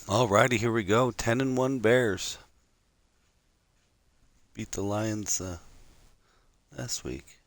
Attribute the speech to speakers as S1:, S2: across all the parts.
S1: Alrighty, here we go. 10-1 Bears beat the Lions last week.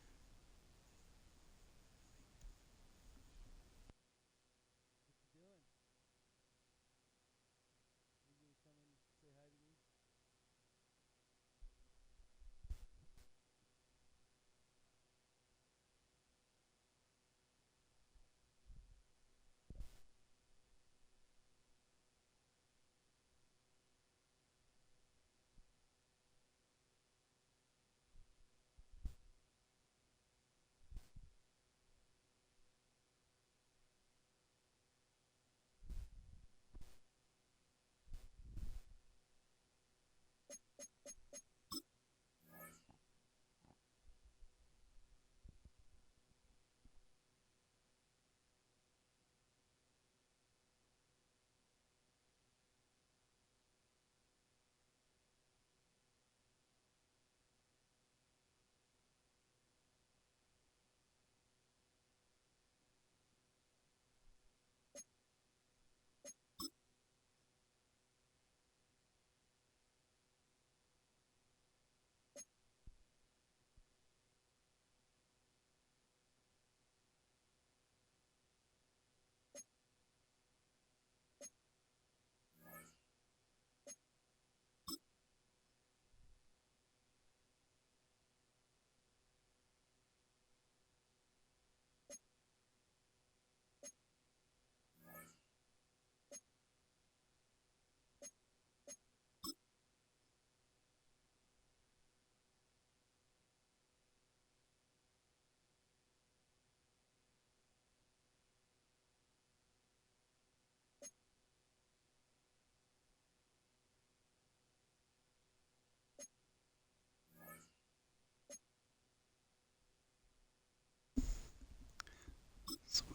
S1: Sweet.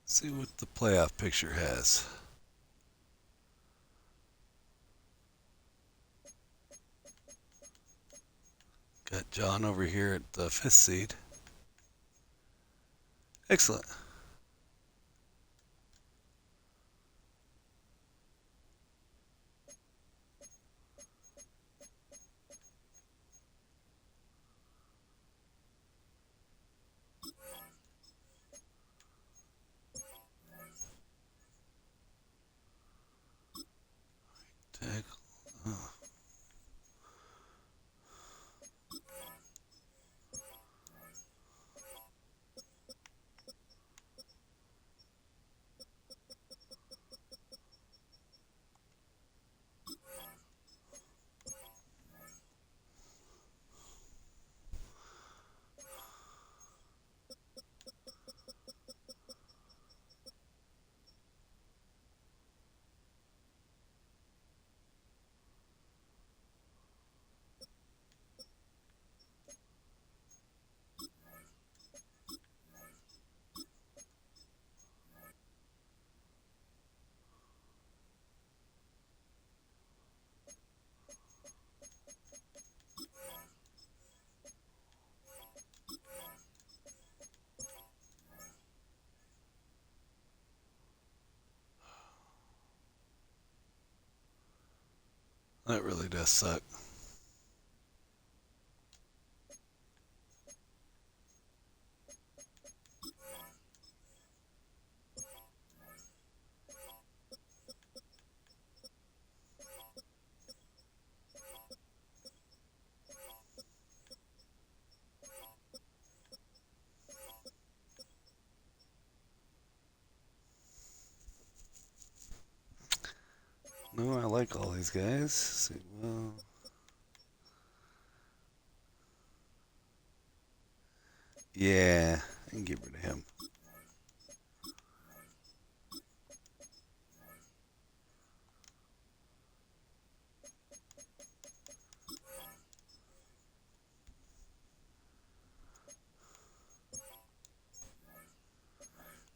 S1: See what the playoff picture has. Got John over here at the 5th seed. Excellent. Tackle. Oh. That really does suck. No, I like all these guys. See, well, yeah, I can get rid of him.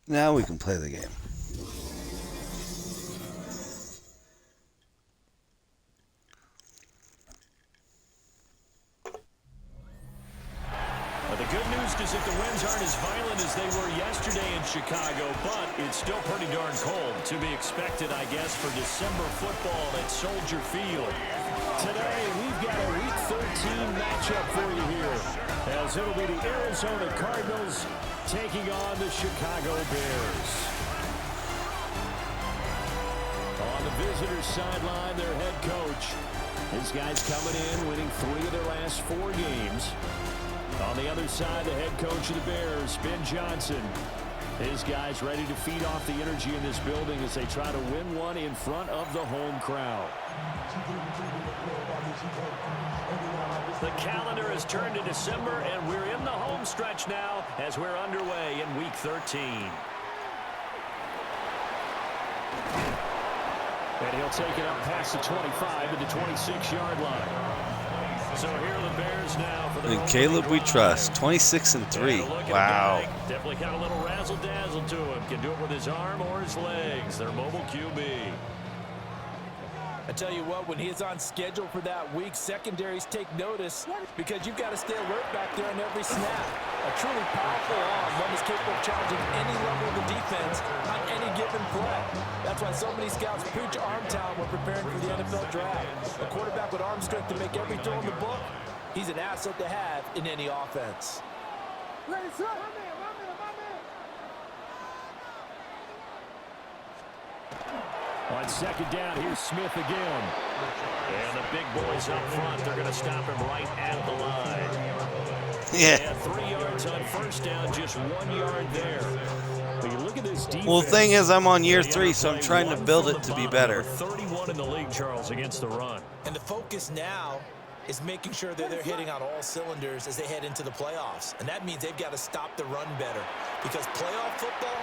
S1: Now we can play the game.
S2: yesterday in Chicago, but it's still pretty darn cold. To be expected, I guess, for December football at Soldier Field. Today, we've got a Week 13 matchup for you here, as it'll be the Arizona Cardinals taking on the Chicago Bears. On the visitors' sideline, their head coach. This guy's coming in, winning 3 of their last 4 games. On the other side, the head coach of the Bears, Ben Johnson. His guys ready to feed off the energy in this building as they try to win one in front of the home crowd. The calendar has turned to December, and we're in the home stretch now as we're underway in Week 13. And he'll take it up past the 25 to the 26-yard line. So here are the Bears now for the
S1: And Caleb we trust, 26-3. Wow.
S2: Definitely got a little razzle-dazzle to him. Can do it with his arm or his legs. Their mobile QB.
S3: I tell you what, when he's on schedule for that week, secondaries take notice because you've got to stay alert back there on every snap. A truly powerful arm, one that's capable of challenging any level of the defense on any given play. That's why so many scouts preach arm talent when preparing for the NFL draft. A quarterback with arm strength to make every throw in the book, he's an asset to have in any offense.
S4: Ready, sir.
S2: On second down, here's Smith again. And the big boys up front, they're going to stop him right at the line.
S1: Yeah.
S2: And 3 yards on first down, just 1 yard there. But you look at this defense.
S1: Well, the thing is, I'm on year 3, so I'm trying to build it to be better.
S2: 31 in the league, Charles, against the run.
S3: And the focus now is making sure that they're hitting on all cylinders as they head into the playoffs. And that means they've got to stop the run better. Because playoff football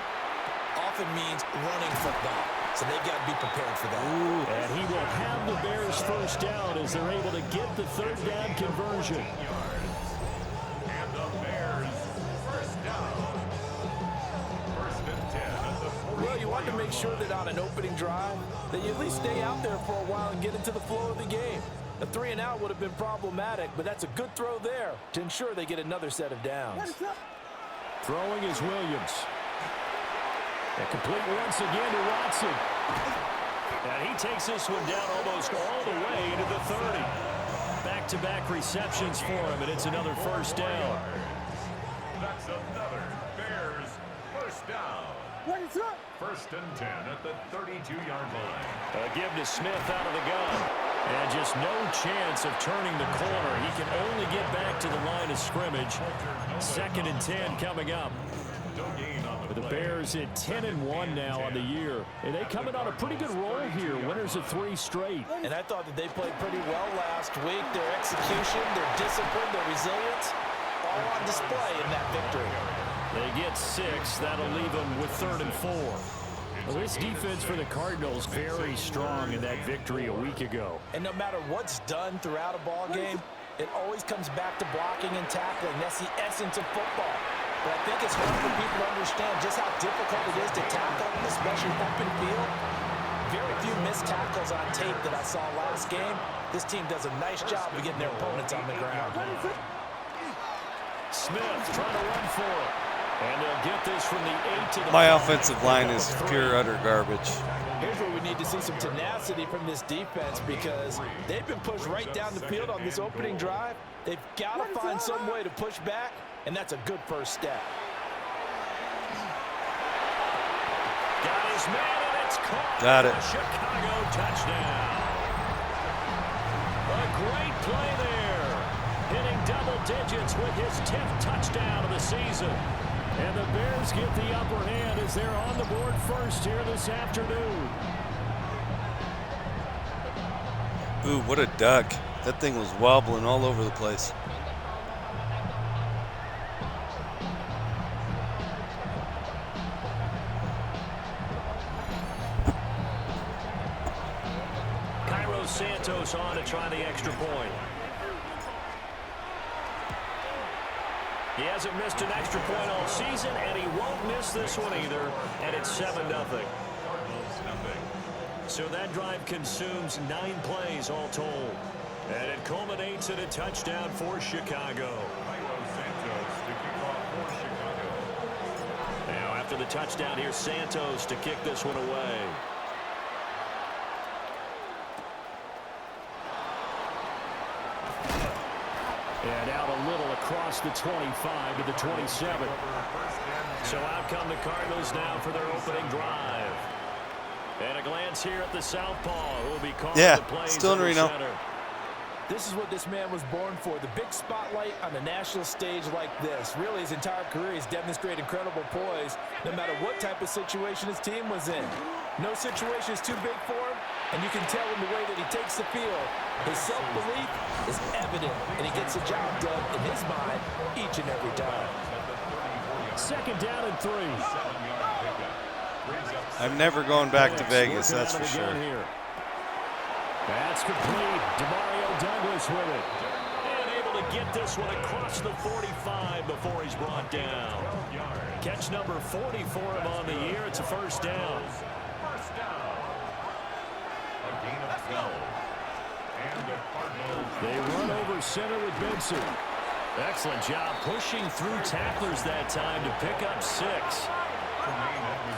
S3: often means running football. So they've got to be prepared for that.
S2: Ooh. And he will have the Bears first down as they're able to get the third down conversion.
S5: And the Bears first down. First and 10.
S3: Well, you want to make sure that on an opening drive, that you at least stay out there for a while and get into the flow of the game. A 3-and-out would have been problematic, but that's a good throw there to ensure they get another set of downs.
S2: Throwing is Williams. And complete once again to Watson. And he takes this one down almost all the way to the 30. Back-to-back receptions for him, and it's another first down.
S5: That's another Bears first down.
S4: Ready, sir.
S5: First and 10 at the 32-yard line.
S2: A give to Smith out of the gun. And just no chance of turning the corner. He can only get back to the line of scrimmage. Second and 10 coming up. The Bears at 10-1 now on the year. And they coming on a pretty good roll here. Winners of 3 straight.
S3: And I thought that they played pretty well last week. Their execution, their discipline, their resilience, all on display in that victory.
S2: They get 6. That'll leave them with 3rd and 4. Well, this defense for the Cardinals very strong in that victory a week ago.
S3: And no matter what's done throughout a ball game, it always comes back to blocking and tackling. That's the essence of football. But I think it's hard for people to understand just how difficult it is to tackle, especially open field. Very few missed tackles on tape that I saw last game. This team does a nice job of getting their opponents on the ground.
S2: Smith trying to run for it. And they'll get this from the 8 to the
S1: My
S2: 5.
S1: offensive line is pure, utter garbage.
S3: Here's where we need to see some tenacity from this defense because they've been pushed right down the field on this opening drive. They've got to find some way to push back, and that's a good first step.
S2: Got his man, and it's caught.
S1: Got it.
S2: Chicago touchdown. A great play there. Hitting double digits with his 10th touchdown of the season. And the Bears get the upper hand as they're on the board first here this afternoon.
S1: Ooh, what a duck. That thing was wobbling all over the place.
S2: Cairo Santos on to try the extra point. He hasn't missed an extra point all season, and he won't miss this one either, and it's 7-0. So that drive consumes 9 plays all told, and it culminates in a touchdown for Chicago.
S5: Cairo Santos to kick off for Chicago.
S2: Now after the touchdown. Here's Santos to kick this one away. And out a little across the 25 to the 27. So out come the Cardinals now for their opening drive. And a glance here at the southpaw who will be calling the plays.
S1: Still in Reno.
S2: Center.
S3: This is what this man was born for, the big spotlight on a national stage like this. Really, his entire career, he's demonstrated incredible poise, no matter what type of situation his team was in. No situation is too big for him, and you can tell in the way that he takes the field. His self-belief is evident, and he gets the job done in his mind each and every time.
S2: Second down and 3.
S1: I'm never going back to Vegas, that's for sure.
S2: That's complete. Demario Douglas with it. And able to get this one across the 45 before he's brought down. Catch number 40 for him on the year. It's a first down.
S5: First down. A gain of 12. And the Cardinals.
S2: They run over center with Benson. Excellent job pushing through tacklers that time to pick up 6.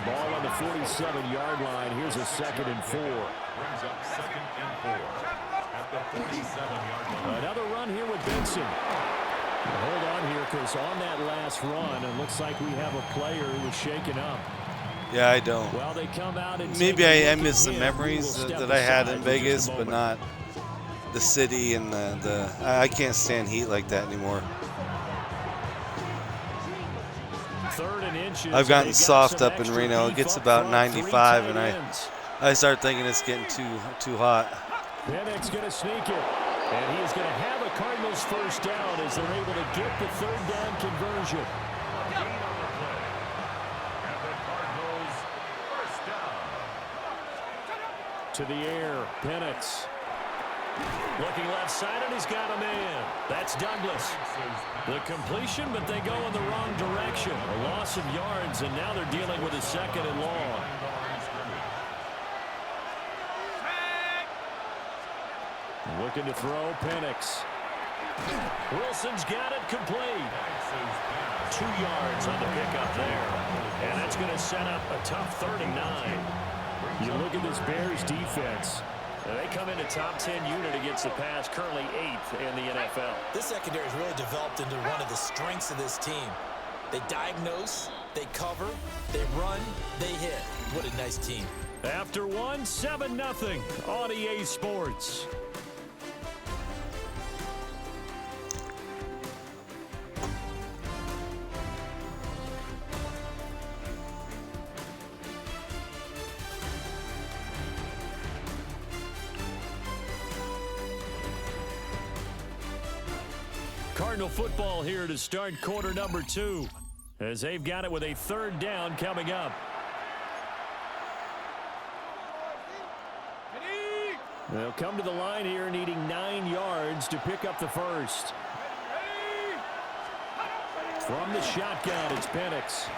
S2: Ball on the 47-yard line. Here's a 2nd and 4.
S5: Brings up 2nd and 4 at the 47-yard line.
S2: Another run here with Benson. Hold on here, because on that last run, it looks like we have a player who was shaken up.
S1: Yeah, I don't.
S2: Well, they come out and
S1: maybe I miss the memories that I had in Vegas, but not the city and the I can't stand heat like that anymore.
S2: 3rd and inches.
S1: I've gotten soft up in Reno. It gets about 95, and I start thinking it's getting too hot.
S2: Penix going to sneak it, and he is going to have a Cardinals first down as they're able to get the 3rd down conversion.
S5: Gain on the play. And the Cardinals first down.
S2: To the air, Penix. Looking left side, and he's got a man. That's Douglas. The completion, but they go in the wrong direction. A loss of yards, and now they're dealing with a 2nd and long. Looking to throw, Penix. Wilson's got it complete. 2 yards on the pickup there. And that's going to set up a tough 39. You look at this Bears defense. They come into top 10 unit against the pass, currently 8th in the NFL.
S3: This secondary has really developed into one of the strengths of this team. They diagnose, they cover, they run, they hit. What a nice team.
S2: After one, 7-0 on EA Sports. Cardinal football here to start quarter number 2 as they've got it with a 3rd down coming up. They'll come to the line here needing 9 yards to pick up the first. From the shotgun, it's Penix.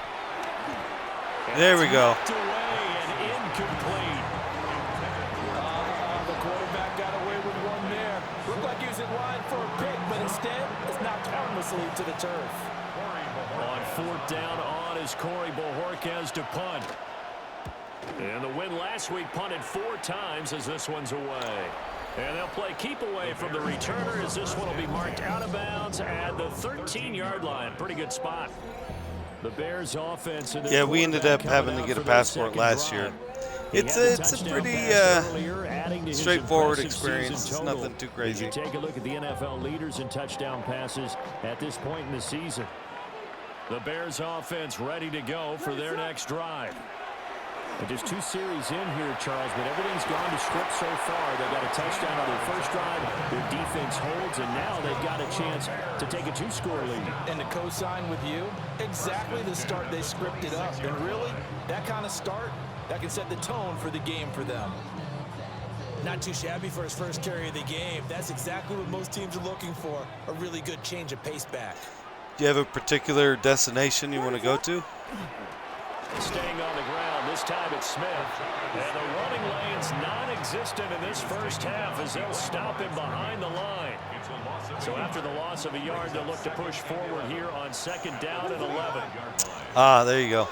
S1: There we go.
S2: Away and incomplete.
S3: The quarterback got away with one there. Looked like he was in line for a pick, but instead it's knocked harmlessly to the turf.
S2: On 4th down on is Corey Bojorquez to punt. And the win last week punted 4 times as this one's away. And they'll play keep away from the returner as this one will be marked out of bounds at the 13-yard line. Pretty good spot. The Bears offense.
S1: Yeah, we ended up having to get a passport last year. It's a pretty straightforward experience. It's nothing too crazy.
S2: Take a look at the NFL leaders in touchdown passes at this point in the season. The Bears offense ready to go for their next drive. And just 2 series in here, Charles, but everything's gone to script so far. They got a touchdown on their first drive. Their defense holds, and now they've got a chance to take a 2-score lead.
S3: And to co-sign with you, exactly the start they scripted up. And really, that kind of start, that can set the tone for the game for them. Not too shabby for his first carry of the game. That's exactly what most teams are looking for, a really good change of pace back.
S1: Do you have a particular destination you want to go to?
S2: Staying on the ground, this time it's Smith. And the running lane's non-existent in this first half as they'll stop him behind the line. So after the loss of a yard, they'll look to push forward here on 2nd down and 11.
S1: Ah, there you go.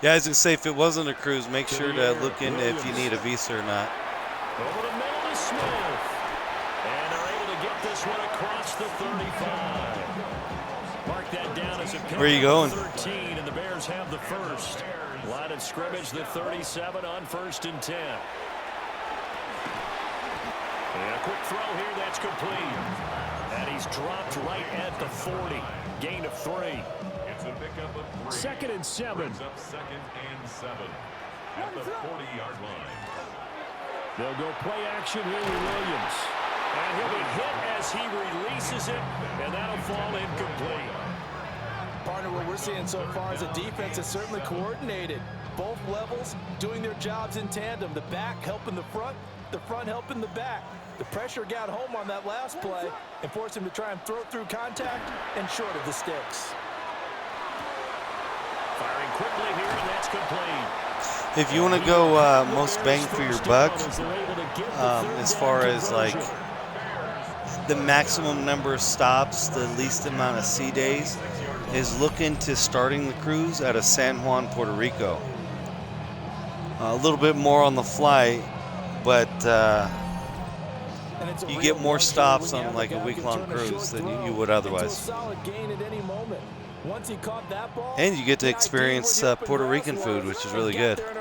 S1: Yeah, I was going to say, if it wasn't a cruise, make sure to look into if you need a visa or not.
S2: Over the middle to Smith. And they're able to get this one across the 35. Mark that down as a pick.
S1: Where are you going?
S2: 13, and the Bears have the first. Line of scrimmage, the 37 on 1st and 10. And a quick throw here, that's complete. And he's dropped right at the 40. Gain of 3.
S5: It's a pickup of 3.
S2: 2nd and 7.
S5: Brings up 2nd and 7 at the 40-yard line.
S2: They'll go play action here with Williams. And he'll be hit as he releases it, and that'll fall incomplete.
S3: Partner, what we're seeing so far is a defense that's certainly coordinated. Both levels doing their jobs in tandem. The back helping the front helping the back. The pressure got home on that last play and forced him to try and throw through contact and short of the sticks.
S2: Firing quickly here, and that's complete.
S1: If you want to go most bang for your buck, as far as like the maximum number of stops, the least amount of sea days, is look into starting the cruise out of San Juan, Puerto Rico. A little bit more on the flight, but you get more stops on like a week-long cruise than you would otherwise. And you get to experience Puerto Rican food, which is really good.
S2: He'll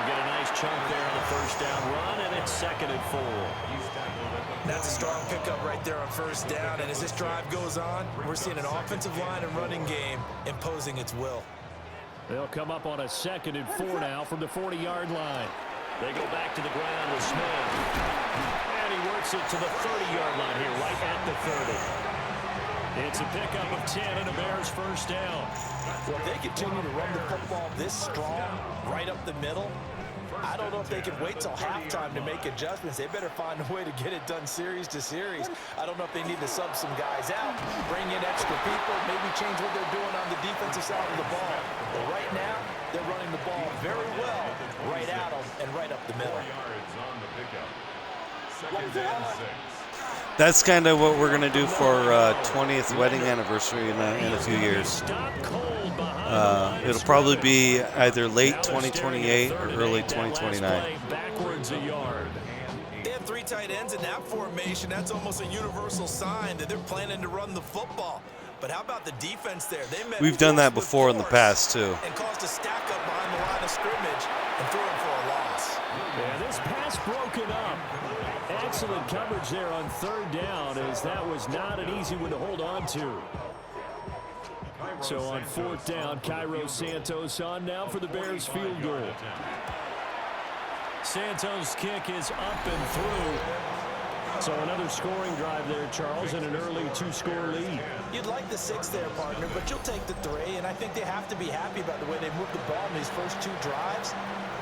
S2: get a nice chunk there on the 1st down run, and it's 2nd and 4.
S3: That's a strong pickup right there on 1st down, and as this drive goes on, we're seeing an offensive line and running game imposing its will.
S2: They'll come up on a 2nd and 4 now from the 40-yard line. They go back to the ground with Smith. And he works it to the 30-yard line here, right at the 30. It's a pickup of 10 and a Bears 1st down.
S3: Well, if they continue to run the football this strong, right up the middle, I don't know if they can wait till halftime to make adjustments. They better find a way to get it done series to series. I don't know if they need to sub some guys out, bring in extra people, maybe change what they're doing on the defensive side of the ball. But right now, they're running the ball very well right at them and right up the middle.
S5: 4 yards on the pickup. 2nd and 6.
S1: That's kind of what we're going to do for 20th wedding anniversary in a few years. It'll probably be either late 2028 or early 2029.
S3: They have 3 tight ends in that formation. That's almost a universal sign that they're planning to run the football. But how about the defense there?
S1: We've done that before in the past, too.
S3: And caused a stack up behind the line of scrimmage and threw him for a loss.
S2: Yeah, this pass broken up. Excellent coverage there on 3rd down, as that was not an easy one to hold on to. So on 4th down, Cairo Santos on now for the Bears field goal. Santos' kick is up and through. So another scoring drive there, Charles, and an early 2-score lead.
S3: You'd like the 6 there, partner, but you'll take the 3, and I think they have to be happy about the way they moved the ball in these first 2 drives.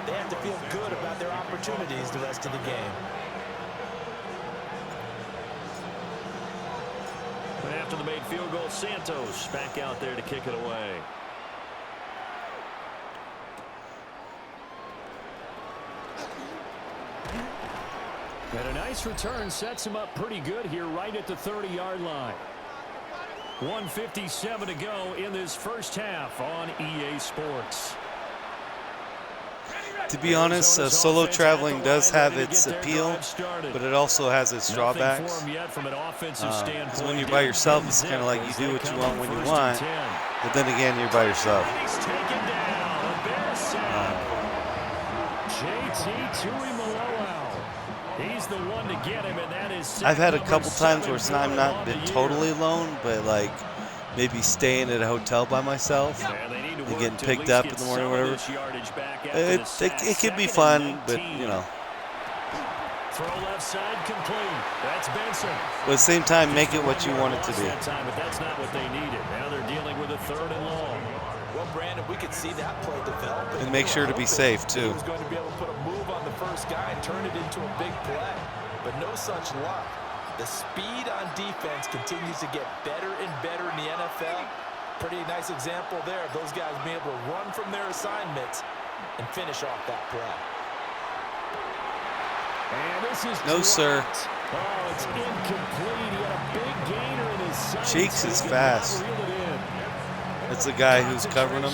S3: They have to feel good about their opportunities the rest of the game.
S2: And after the made field goal, Santos back out there to kick it away. And a nice return sets him up pretty good here right at the 30-yard line. 1:57 to go in this first half on EA Sports.
S1: To be honest, solo traveling does have its appeal, but it also has its drawbacks. Because when you're by yourself, it's kind of like you do what you want when you want, but then again, you're by yourself.
S2: He's the one to get him, and that is
S1: I've had a couple times where I'm not been totally alone, but like maybe staying at a hotel by myself and getting picked up in the morning or whatever. It could be fun, but you know.
S2: Throw left side complete. That's Benson.
S1: But at the same time, make it what you want it to be.
S2: But that's not what they needed. Now they're dealing with a 3rd and long.
S3: Well, Brandon, we could see that play develop.
S1: And make sure to be safe, too.
S3: He was going to be able to put a move on the first guy and turn it into a big play. But no such luck. The speed on defense continues to get better and better in the NFL. Pretty nice example there of those guys being able to run from their assignments and finish off that play.
S2: And this is
S1: no, sir.
S2: Oh, it's incomplete. He had a big gainer in his sights.
S1: Cheeks is fast. It's the guy who's covering him.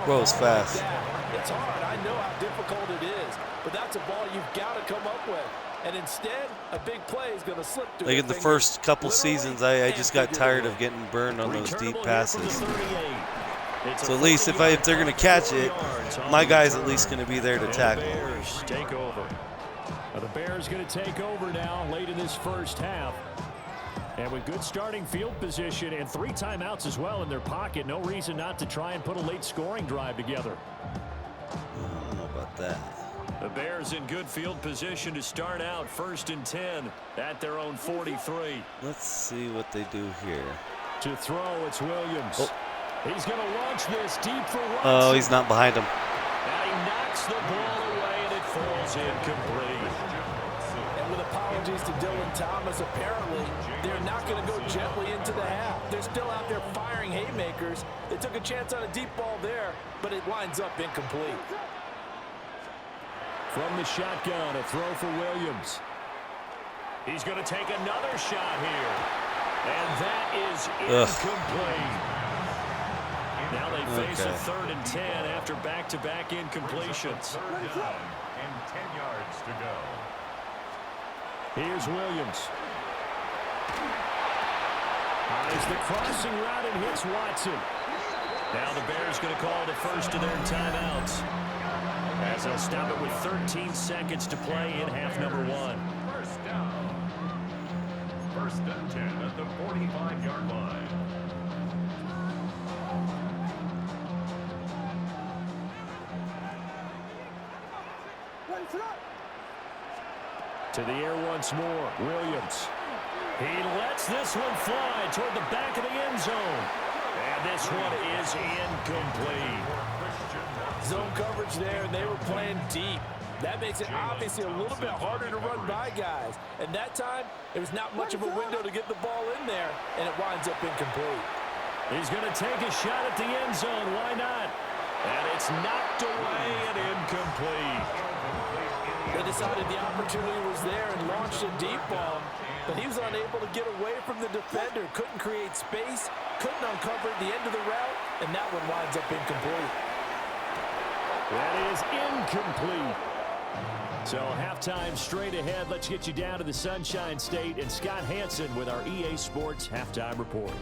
S1: Bro, it's fast.
S3: It's hard. I know how difficult it is, but that's a ball you've got to come up with. And instead, a big play is going to slip through.
S1: Like in the first couple seasons, I just got tired of getting burned on those deep passes. So at least if they're going to catch it, my guy's at least going to be there to tackle.
S2: Bears take over. The Bears going to take over now late in this first half. And with good starting field position and 3 timeouts as well in their pocket, no reason not to try and put a late scoring drive together.
S1: I don't know about that.
S2: The Bears in good field position to start out 1st and 10 at their own 43.
S1: Let's see what they do here.
S2: To throw, it's Williams.
S1: Oh.
S2: He's going to launch this deep for Watson.
S1: Oh, he's not behind him.
S2: And he knocks the ball away, and it falls incomplete.
S3: And with apologies to Dylan Thomas, apparently they're not going to go gently into the half. They're still out there firing haymakers. They took a chance on a deep ball there, but it winds up incomplete.
S2: From the shotgun, a throw for Williams. He's going to take another shot here. And that is incomplete. Now they face a 3rd and 10 after back-to-back incompletions.
S5: And 10 yards to go.
S2: Here's Williams. Is the crossing route and hits Watson. Now the Bears going to call the first of their timeouts, as they'll stop it with 13 seconds to play in half number 1.
S5: First down. 1st and 10 at the 45-yard line.
S2: To the air once more, Williams. He lets this one fly toward the back of the end zone. And this one is incomplete.
S3: Zone coverage there, and they were playing deep. That makes it obviously a little bit harder to run by guys. And that time, there was not much of a window to get the ball in there, and it winds up incomplete.
S2: He's going to take a shot at the end zone. Why not? And it's knocked away and incomplete.
S3: They decided the opportunity was there and launched a deep ball, but he was unable to get away from the defender, couldn't create space, couldn't uncover the end of the route, and that one winds up incomplete.
S2: That is incomplete. So halftime straight ahead. Let's get you down to the Sunshine State and Scott Hansen with our EA Sports Halftime Report.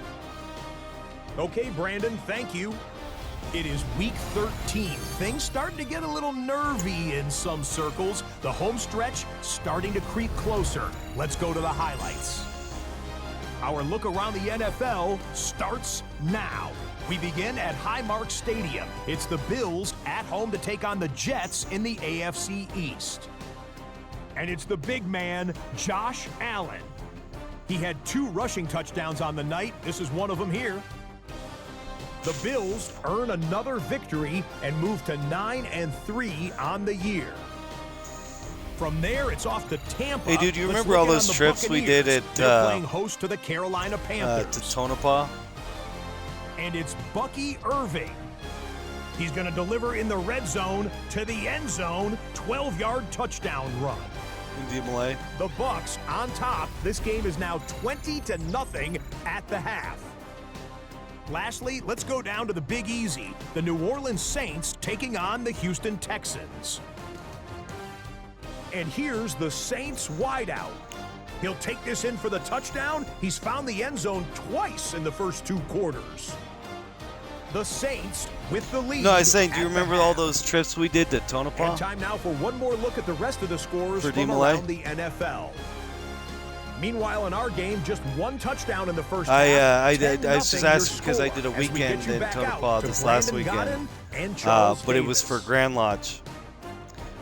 S6: Okay, Brandon, thank you. It is week 13. Things starting to get a little nervy in some circles. The home stretch starting to creep closer. Let's go to the highlights. Our look around the NFL starts now. We begin at Highmark Stadium. It's the Bills at home to take on the Jets in the AFC East. And it's the big man, Josh Allen. He had 2 rushing touchdowns on the night. This is one of them here. The Bills earn another victory and move to 9-3 on the year. From there, it's off to Tampa.
S1: Hey, dude, you remember all those trips we did at
S6: playing host to the Carolina Panthers.
S1: to Tonopah?
S6: And it's Bucky Irving. He's going to deliver in the red zone to the end zone, 12-yard touchdown run.
S1: DMLA.
S6: The Bucs on top. This game is now 20-0 at the half. Lastly, let's go down to the Big Easy. The New Orleans Saints taking on the Houston Texans. And here's the Saints wideout. He'll take this in for the touchdown. He's found the end zone twice in the first 2 quarters. The Saints with the lead.
S1: No, I was saying, do you remember all those trips we did to Tonopah?
S6: And time now for one more look at the rest of the scores
S1: For
S6: from
S1: DMLA?
S6: around the NFL. Meanwhile, in our game, just 1 touchdown in the first
S1: I
S6: half.
S1: was just asking because I did a weekend in Tonopah this last weekend. But it was for Grand Lodge.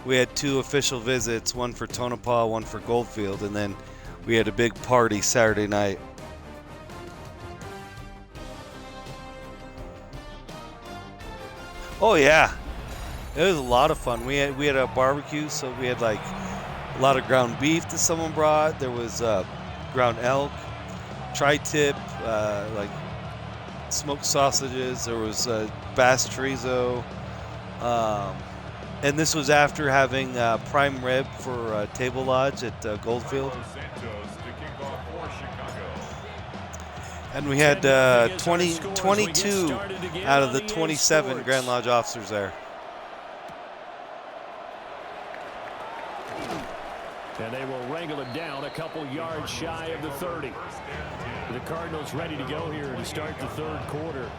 S1: We had 2 official visits, one for Tonopah, one for Goldfield, and then we had a big party Saturday night. Oh yeah, it was a lot of fun. We had a barbecue, so we had like a lot of ground beef that someone brought. There was ground elk, tri-tip, like smoked sausages. There was bass chorizo, and this was after having prime rib for Table Lodge at Goldfield. And we had 22 out of the 27 Grand Lodge officers there.
S2: And they will wrangle it down a couple yards shy of the 30. The Cardinals ready to go here to start the third quarter.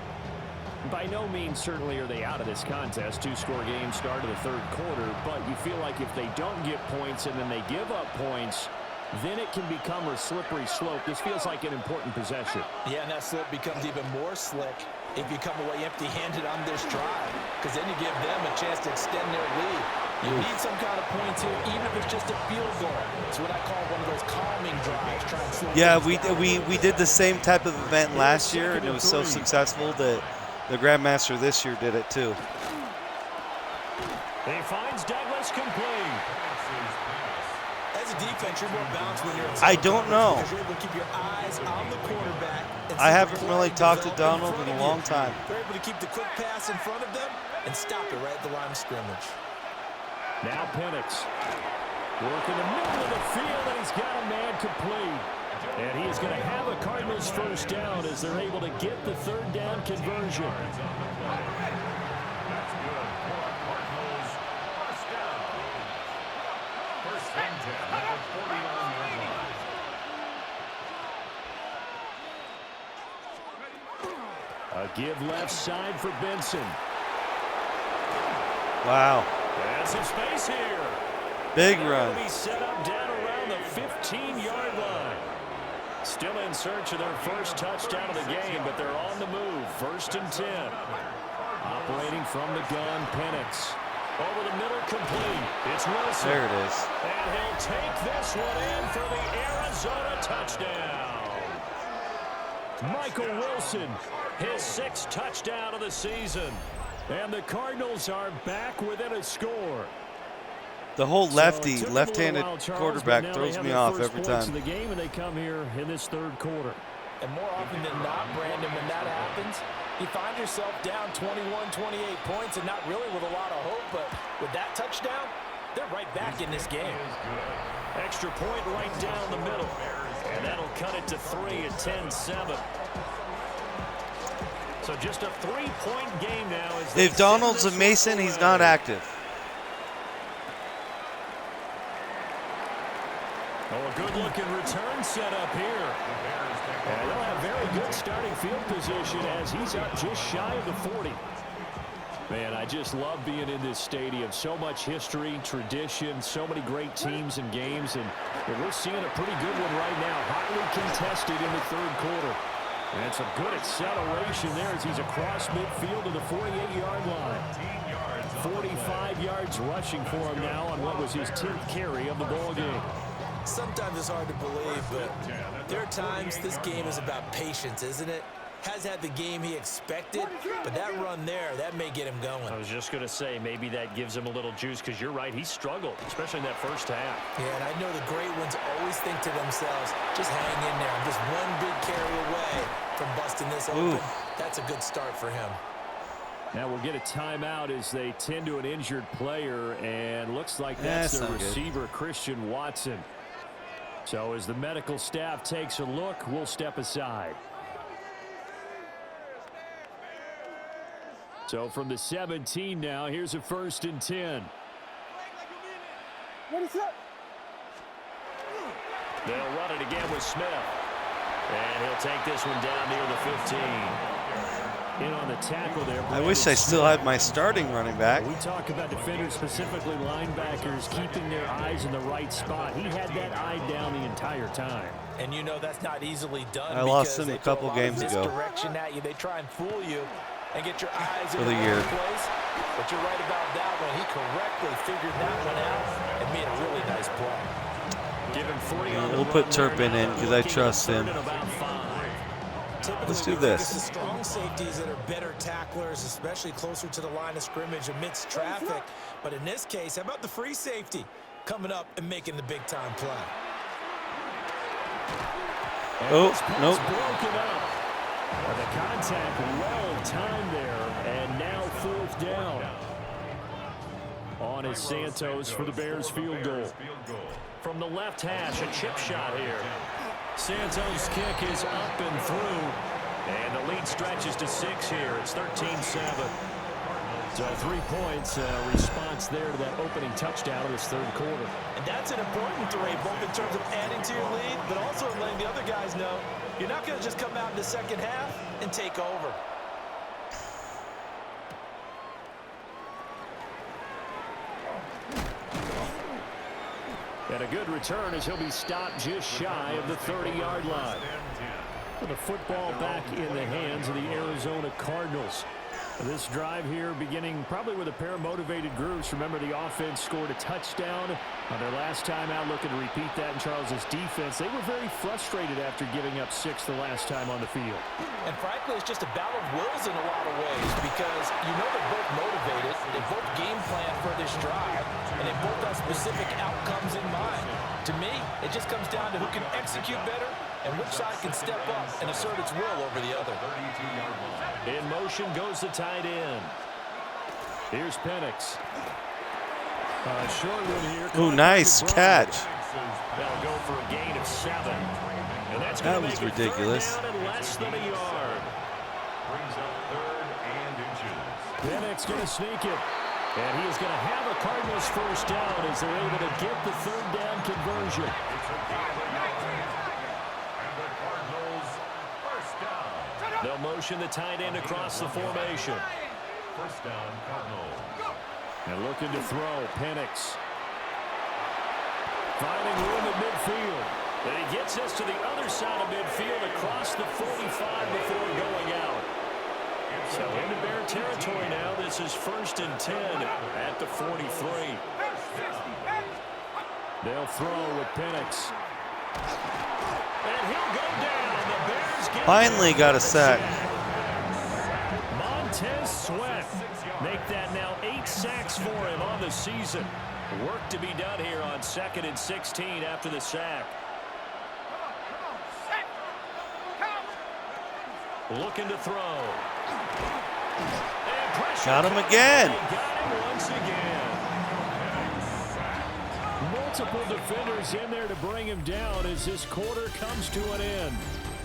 S2: By no means certainly are they out of this contest. Two-score game start of the third quarter, but you feel like if they don't get points and then they give up points, then it can become a slippery slope. This feels like an important possession.
S3: Yeah, and that slope becomes even more slick if you come away empty-handed on this drive, because then you give them a chance to extend their lead. You need some kind of points here, even if it's just a field goal. It's what I call one of those calming drives. Try and slow
S1: we did the same type of event last year, and it was so successful that the Grandmaster this year did it too.
S2: He finds Douglas complete.
S3: As a defense, you're more balanced when you're in
S1: I don't know.
S3: because you're able to keep your eyes on the quarterback. And
S1: I
S3: see
S1: haven't
S3: the
S1: really
S3: play
S1: talked to
S3: develop
S1: Donald
S3: front
S1: in a
S3: of you.
S1: long time.
S3: They're able to keep the quick pass in front of them and stop it right at the line of scrimmage.
S2: Now Penix working the middle of the field, and he's got a man complete. And he is going to have a Cardinals first down as they're able to get the third down conversion.
S5: That's good for Cardinals. First down. First and 10 at the 49-yard line.
S2: A give left side for Benson.
S1: Wow.
S2: Has some space here.
S1: Big run.
S2: He's set up down around the 15-yard line. Still in search of their first touchdown of the game, but they're on the move. First and 10. Operating from the gun, Penix. Over the middle, complete. It's Wilson.
S1: There it is.
S2: And he'll take this one in for the Arizona touchdown. Michael Wilson, his 6th touchdown of the season. And the Cardinals are back within a score.
S1: The whole lefty,
S2: So
S1: left-handed quarterback throws me off every
S2: In
S1: time.
S2: the game, and they come here in this third quarter.
S3: And more often than not, Brandon, when that happens, you find yourself down 21, 28 points and not really with a lot of hope, but with that touchdown, they're right back in this game.
S2: Extra point right down the middle. And that'll cut it to 3 at 10-7. So just a 3-point game now.
S1: If Donald's a Mason, he's not active.
S2: Oh, a good-looking return set up here. And they'll have very good starting field position as he's up just shy of the 40. Man, I just love being in this stadium. So much history, tradition, so many great teams and games. And we're seeing a pretty good one right now. Hotly contested in the third quarter. And some good acceleration there as he's across midfield to the 48-yard line. 45 yards rushing for him now on what was his 10th carry of the ball game.
S3: Sometimes it's hard to believe, but there are times this game is about patience, isn't it? Has had the game he expected, but that run there, that may get him going.
S2: I was just going to say, maybe that gives him a little juice, because you're right, he struggled, especially in that first half.
S3: Yeah, and I know the great ones always think to themselves, just hang in there. I'm just one big carry away from busting this open. That's a good start for him.
S2: Now we'll get a timeout as they tend to an injured player, and looks like that's the receiver, Christian Watson. So as the medical staff takes a look, we'll step aside. So from the 17 now, here's a 1st and 10. They'll run it again with Smith. And he'll take this one down near the 15. In on the tackle there.
S1: I wish I still had my starting running back.
S2: We talk about defenders, specifically linebackers, keeping their eyes in the right spot. He had that eye down the entire time.
S3: And you know that's not easily done.
S1: I lost him a couple games ago.
S3: Direction at you. They try and fool you and get your eyes in
S1: For the
S3: the
S1: year.
S3: right place. But you're right about that one. He correctly figured that one out and made a really nice play.
S2: Give him 3 on the
S1: We'll put
S2: run there
S1: Turpin in
S2: now.
S1: because I trust him.
S3: Typically,
S1: Let's do
S3: we think
S1: this.
S3: it's the strong safeties that are better tacklers, especially closer to the line of scrimmage amidst traffic. But in this case, how about the free safety coming up and making the big-time play?
S1: Oh, nope.
S2: Broken up. The contact well timed there, and now 4th down. On is Santos for the Bears field goal. From the left hash, a chip shot here. Santos' kick is up and through. And the lead stretches to 6 here. It's 13-7. So 3 points response there to that opening touchdown in this third quarter.
S3: And that's an important 3, both in terms of adding to your lead, but also letting the other guys know you're not going to just come out in the second half and take over.
S2: And a good return as he'll be stopped just shy of the 30-yard line. With the football back in the hands of the Arizona Cardinals. This drive here beginning probably with a pair of motivated groups. Remember, the offense scored a touchdown on their last time out, looking to repeat that in Charles's defense. They were very frustrated after giving up 6 the last time on the field.
S3: And frankly, it's just a battle of wills in a lot of ways because you know they're both motivated, they both game plan for this drive, and they both have specific outcomes in mind. To me, it just comes down to who can execute better and which side can step up and assert its will over the other.
S2: In motion goes the tight end. Here's Penix. Short one here.
S1: Ooh, nice catch.
S2: They'll go for a gain of 7. And that's
S1: That was ridiculous.
S2: Down and less than a yard.
S5: Brings up 3rd and inches.
S2: Penix going to sneak it. And he is going to have a Cardinals first down as they're able to get the 3rd down conversion.
S5: It's a gain of 9. And the Cardinals first down.
S2: They'll motion the tight end across the formation.
S5: First down, Cardinals.
S2: And looking to throw, Penix. Finding room at midfield. And he gets us to the other side of midfield across the 45 before going out. So into Bear territory now. This is 1st and 10 at the 43. They'll throw with Penix. And he'll go down. The Bears get
S1: Finally got a sack.
S2: Montez Sweat make that now 8 sacks for him on the season. Work to be done here on 2nd and 16 after the sack. Looking to throw.
S1: Got him again.
S2: Got him once again. Multiple defenders in there to bring him down as this quarter comes to an end.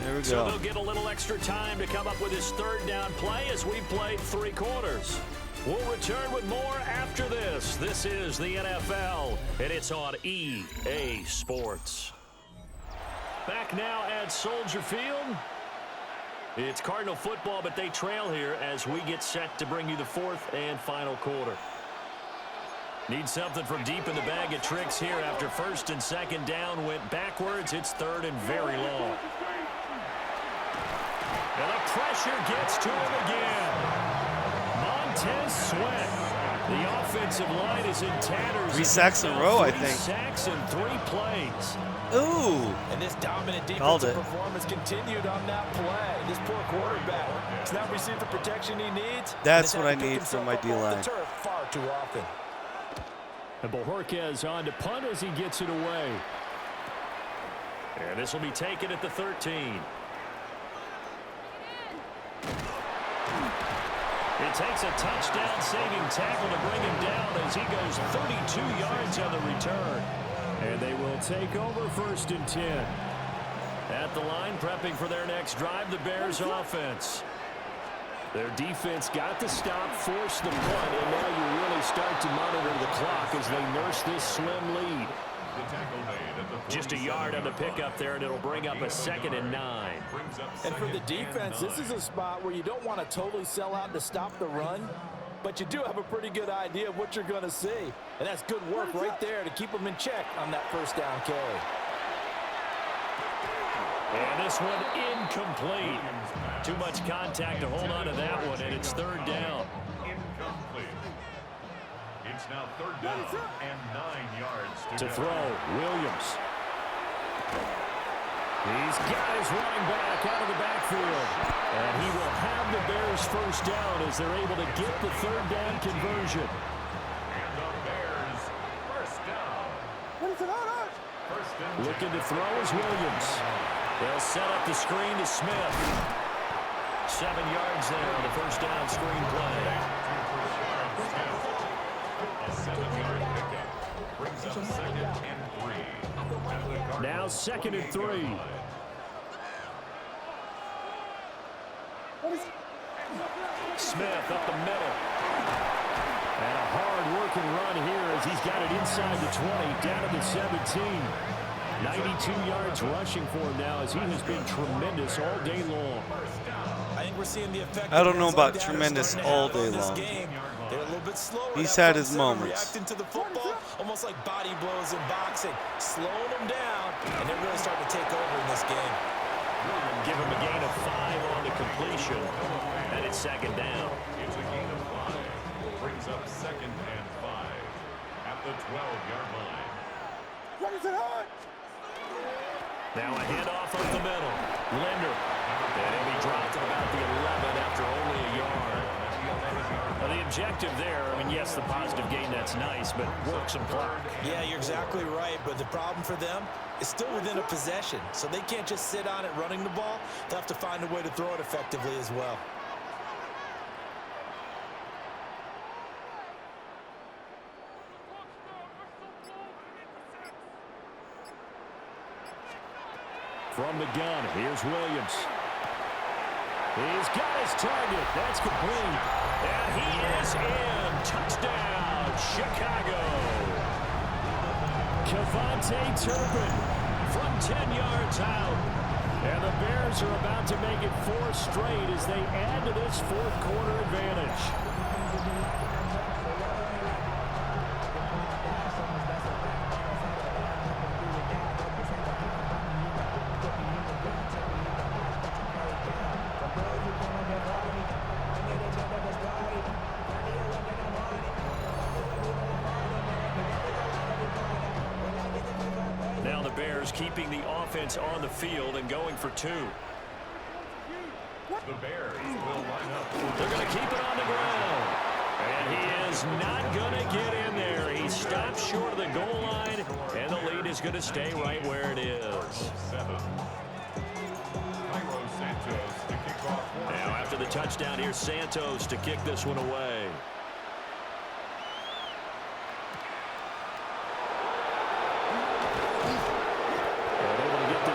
S1: There we
S2: So
S1: go.
S2: they'll get a little extra time to come up with his 3rd down play as we played 3 quarters. We'll return with more after this. This is the NFL, and it's on EA Sports. Back now at Soldier Field. It's Cardinal football, but they trail here as we get set to bring you the 4th and final quarter. Need something from deep in the bag of tricks here after 1st and 2nd down went backwards. It's 3rd and very long. And the pressure gets to him again. Montez Sweat. The offensive line is in tatters.
S1: 3 sacks in a row, I
S2: 3
S1: think.
S2: sacks in 3 plays.
S1: Ooh.
S3: And this dominant
S1: Called
S3: defensive
S1: it.
S3: performance continued on that play. This poor quarterback has not received the protection he needs.
S1: That's
S3: and
S1: what I
S3: has had to
S1: need
S3: pick
S1: from my
S3: himself up off
S1: D-line.
S3: the turf far too often.
S2: And Bojorquez on to punt as he gets it away. And this will be taken at the 13. It takes a touchdown-saving tackle to bring him down as he goes 32 yards on the return. And they will take over 1st and 10. At the line, prepping for their next drive, the Bears offense. Their defense got the stop, forced the punt, and now you really start to monitor the clock as they nurse this slim lead. Just a yard on the pickup there, and it'll bring up a 2nd and 9.
S3: And for the defense, this is a spot where you don't want to totally sell out to stop the run, but you do have a pretty good idea of what you're going to see. And that's good work right there to keep them in check on that 1st down carry.
S2: And this one incomplete. Too much contact to hold on to that one, and it's 3rd down.
S5: Incomplete. It's now 3rd down and 9 yards
S2: To throw, Williams. He's got his running back out of the backfield. And he will have the Bears first down as they're able to get the 3rd down conversion.
S5: And the Bears first down. First and
S2: Looking to throw is Williams. They'll set up the screen to Smith. 7 yards there on the first down screen play.
S5: A 7-yard pickup brings up 2nd and 3.
S2: Now 2nd and 3. Smith up the middle. And a hard-working run here as he's got it inside the 20, down to the 17. 92 yards rushing for him now as he has been tremendous all day long.
S3: I think we're seeing the effect.
S1: I don't know about tremendous all day long.
S3: They're a little bit slower.
S1: He's had his moments.
S3: Reacting to the football, almost like body blows in boxing, slowing them down, and they're really starting to take over in this game.
S2: Give him a gain of 5 on the completion, and it's second down.
S5: It's a gain of 5. Brings up 2nd and 5 at the 12-yard line.
S4: Ready, set, hard.
S2: Now a handoff up the middle. Linder. And he'll be dropped at about the 11 after only a yard. Well, the objective there, I mean, yes, the positive gain, that's nice, but work some clock.
S3: Yeah, you're exactly right, but the problem for them is still within a possession, so they can't just sit on it running the ball. They'll have to find a way to throw it effectively as well.
S2: From the gun, here's Williams. He's got his target. That's complete. And he is in. Touchdown, Chicago. Kevontae Turpin from 10 yards out. And the Bears are about to make it 4 straight as they add to this fourth-quarter advantage. Now the Bears keeping the offense on the field and going for 2.
S5: The Bears will line up.
S2: They're going to keep it on the ground. And he is not going to get in there. He stops short of the goal line, and the lead is going to stay right where it is. Now after the touchdown, here's Santos to kick this one away.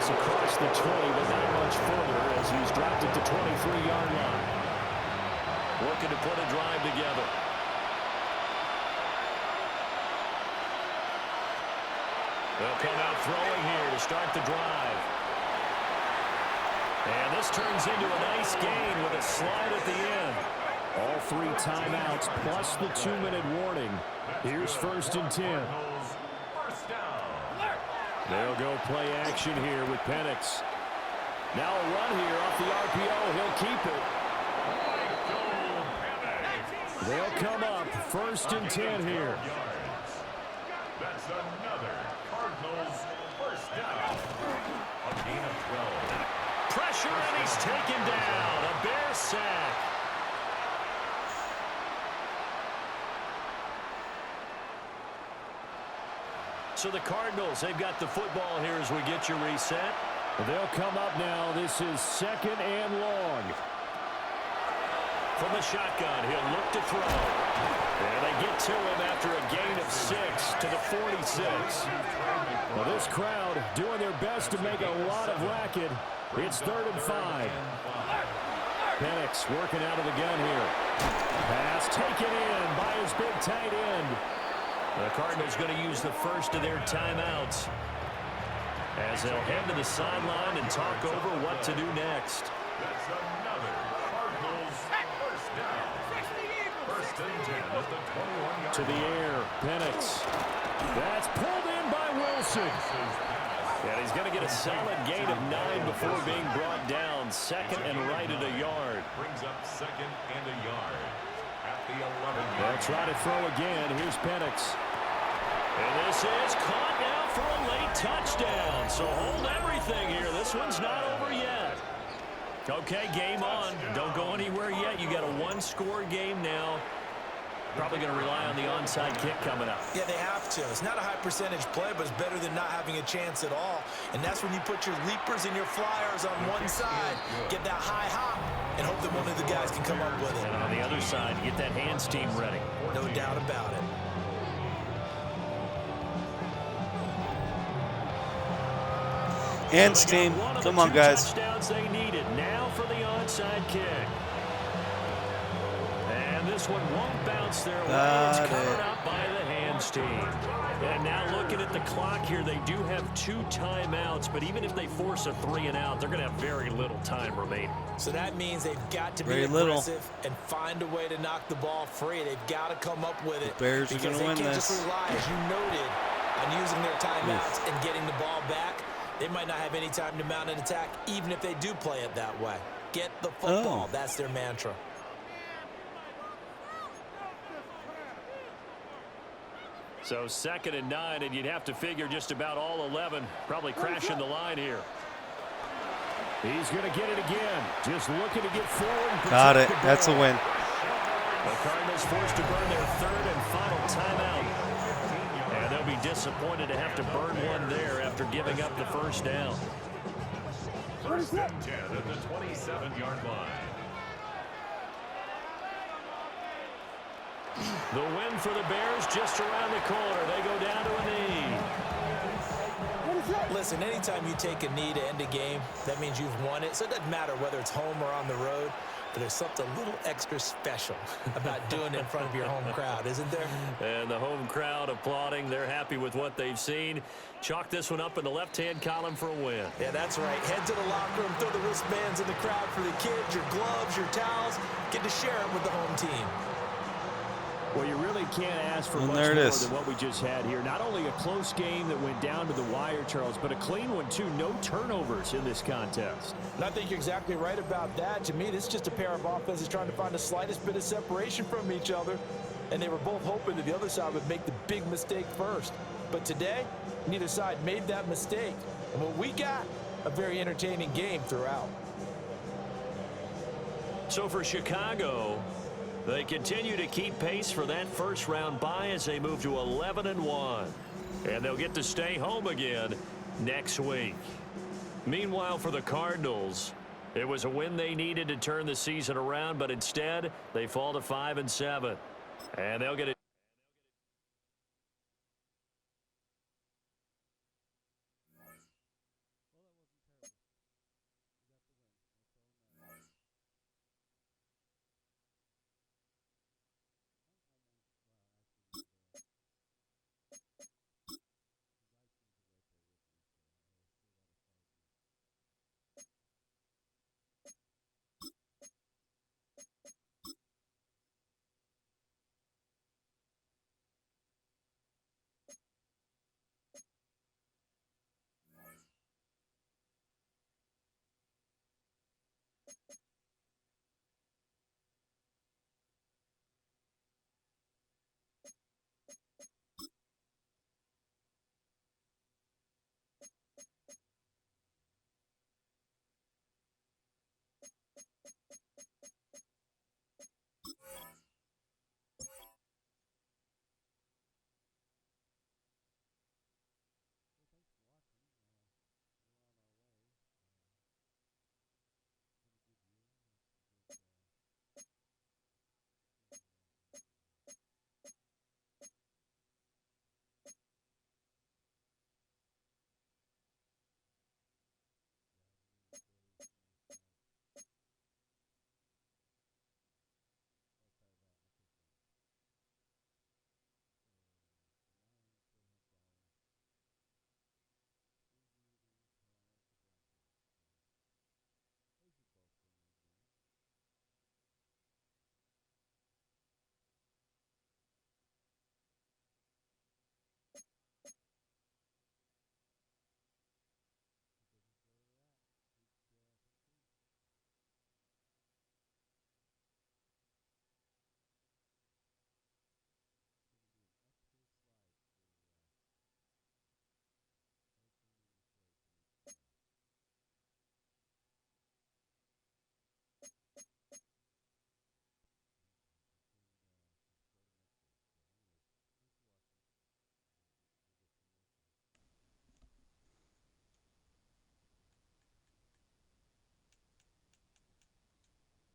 S2: Across the 20, but not much further as he's dropped it to 23-yard line. Looking to put a drive together. They'll come out throwing here to start the drive. And this turns into a nice gain with a slide at the end. All 3 timeouts plus the 2-minute warning. Here's 1st and 10. They'll go play action here with Penix. Now a run here off the RPO. He'll keep it. They'll come up 1st and 10 here.
S5: That's another Cardinals 1st down. A gain of 12.
S2: Pressure, and he's taken down. A Bear sack. So the Cardinals, they've got the football here as we get you reset. They'll come up now. This is 2nd and long. From the shotgun, he'll look to throw. And they get to him after a gain of 6 to the 46. Well, this crowd doing their best to make a lot of racket. It's 3rd and 5. Penix working out of the gun here. Pass taken in by his big tight end. The Cardinals going to use the first of their timeouts as they'll head to the sideline and talk over what to do next.
S5: That's another Cardinals 1st down. 1st and 10 at the 21-yard
S2: To the air, Penix. That's pulled in by Wilson. And he's going to get a solid gain of 9 before being brought down. 2nd and right at a yard.
S5: Brings up 2nd and a yard. The 11.
S2: They'll try to throw again. Here's Penix. And this is caught now for a late touchdown. So hold everything here. This one's not over yet. Okay, game on. Don't go anywhere yet. You got a 1-score game now. Probably going to rely on the onside kick coming up.
S3: Yeah, they have to. It's not a high percentage play, but it's better than not having a chance at all. And that's when you put your leapers and your flyers on one side, get that high hop, and hope that one of the guys can come up with it.
S2: And on the other side, get that hands team ready.
S3: No doubt about it.
S1: Hands team. Come on, guys.
S2: Touchdowns they needed. Now for the onside kick. this one won't bounce their way. It's covered up by the hands team. And now looking at the clock here, they do have 2 timeouts, but even if they force a 3 and out, they're going to have very little time remaining.
S3: So that means they've got to be aggressive and find a way to knock the ball free. They've got to come up with it.
S1: The Bears are going to win this. They can't just
S3: rely, as you noted, on using their timeouts and getting the ball back. They might not have any time to mount an attack, even if they do play it that way. Get the football. That's their mantra.
S2: So 2nd and 9, and you'd have to figure just about all 11 probably crashing the line here. He's going to get it again. Just looking to get forward.
S1: Got it. That's a win.
S2: The Cardinals forced to burn their 3rd and final timeout. And they'll be disappointed to have to burn one there after giving up the first down.
S5: 1st and 10 at the 27-yard line.
S2: The win for the Bears just around the corner. They go down to a knee.
S3: Listen, anytime you take a knee to end a game, that means you've won it. So it doesn't matter whether it's home or on the road. But there's something a little extra special about doing it in front of your home crowd, isn't there?
S2: And the home crowd applauding. They're happy with what they've seen. Chalk this one up in the left-hand column for a win.
S3: Yeah, that's right. Head to the locker room, throw the wristbands in the crowd for the kids, your gloves, your towels. Get to share it with the home team.
S2: Well, you really can't ask for much more than what we just had here. Not only a close game that went down to the wire, Charles, but a clean one, too. No turnovers in this contest.
S3: And I think you're exactly right about that. To me, this is just a pair of offenses trying to find the slightest bit of separation from each other. And they were both hoping that the other side would make the big mistake first. But today, neither side made that mistake. And what we got, a very entertaining game throughout.
S2: So for Chicago, they continue to keep pace for that first-round bye as they move to 11-1. And they'll get to stay home again next week. Meanwhile, for the Cardinals, it was a win they needed to turn the season around, but instead, they fall to 5-7. And they'll get a